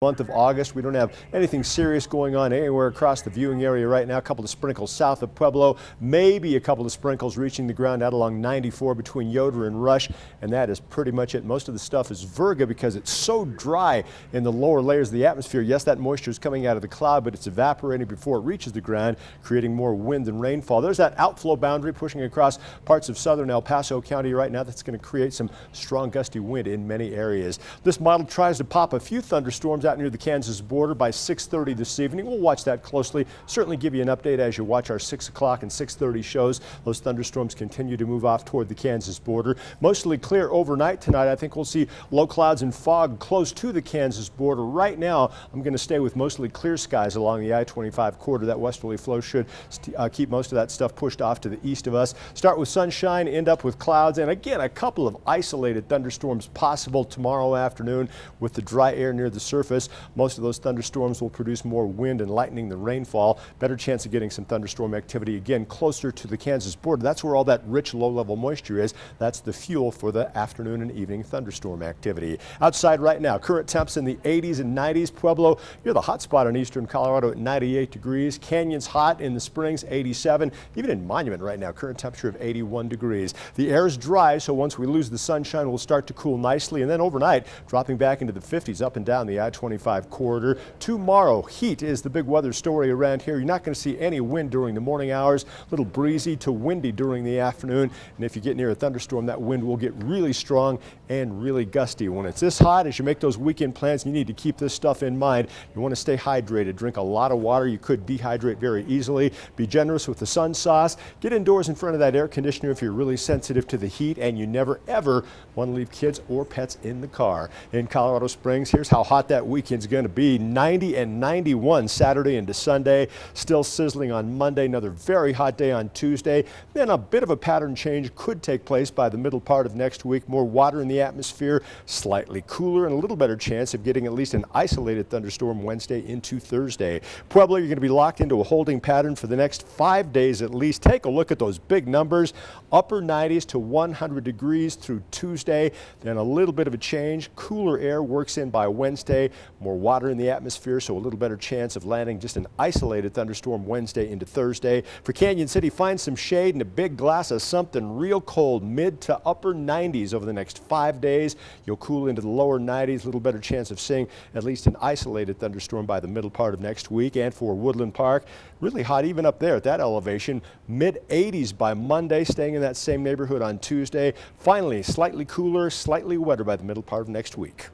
Month of August. We don't have anything serious going on anywhere across the viewing area right now. A couple of sprinkles south of Pueblo, maybe a couple of sprinkles reaching the ground out along 94 between Yoder and Rush, and that is pretty much it. Most of the stuff is virga because it's so dry in the lower layers of the atmosphere. Yes, that moisture is coming out of the cloud, but it's evaporating before it reaches the ground, creating more wind and rainfall. There's that outflow boundary pushing across parts of southern El Paso County right now. That's going to create some strong gusty wind in many areas. This model tries to pop a few thunderstorms out near the Kansas border by 6:30 this evening. We'll watch that closely. Certainly give you an update as you watch our 6 o'clock and 6:30 shows. Those thunderstorms continue to move off toward the Kansas border. Mostly clear overnight tonight. I think we'll see low clouds and fog close to the Kansas border. Right now, I'm going to stay with mostly clear skies along the I-25 corridor. That westerly flow should keep most of that stuff pushed off to the east of us. Start with sunshine, end up with clouds, and again, a couple of isolated thunderstorms possible tomorrow afternoon with the dry air near the surface. Most of those thunderstorms will produce more wind and lightning than rainfall. Better chance of getting some thunderstorm activity again closer to the Kansas border. That's where all that rich low-level moisture is. That's the fuel for the afternoon and evening thunderstorm activity. Outside right now, current temps in the 80s and 90s. Pueblo, you're the hot spot in eastern Colorado at 98 degrees. Canyon's hot in the Springs, 87. Even in Monument right now, current temperature of 81 degrees. The air is dry, so once we lose the sunshine, we'll start to cool nicely. And then overnight, dropping back into the 50s up and down the I-25 corridor. Tomorrow, heat is the big weather story around here. You're not going to see any wind during the morning hours. A little breezy to windy during the afternoon. And if you get near a thunderstorm, that wind will get really strong and really gusty. When it's this hot, as you make those weekend plans, you need to keep this stuff in mind. You want to stay hydrated. Drink a lot of water. You could dehydrate very easily. Be generous with the sun sauce. Get indoors in front of that air conditioner if you're really sensitive to the heat, and you never ever want to leave kids or pets in the car. In Colorado Springs, here's how hot that weekend's going to be. 90 and 91 Saturday into Sunday. Still sizzling on Monday. Another very hot day on Tuesday. Then a bit of a pattern change could take place by the middle part of next week. More water in the atmosphere, slightly cooler, and a little better chance of getting at least an isolated thunderstorm Wednesday into Thursday. Pueblo, you're going to be locked into a holding pattern for the next 5 days at least. Take a look at those big numbers. Upper 90s to 100 degrees through Tuesday. Then a little bit of a change. Cooler air works in by Wednesday. More water in the atmosphere, so a little better chance of landing just an isolated thunderstorm Wednesday into Thursday. For Canyon City, find some shade and a big glass of something real cold, mid to upper 90s over the next 5 days. You'll cool into the lower 90s, a little better chance of seeing at least an isolated thunderstorm by the middle part of next week. And for Woodland Park, really hot even up there at that elevation, mid 80s by Monday, staying in that same neighborhood on Tuesday. Finally, slightly cooler, slightly wetter by the middle part of next week.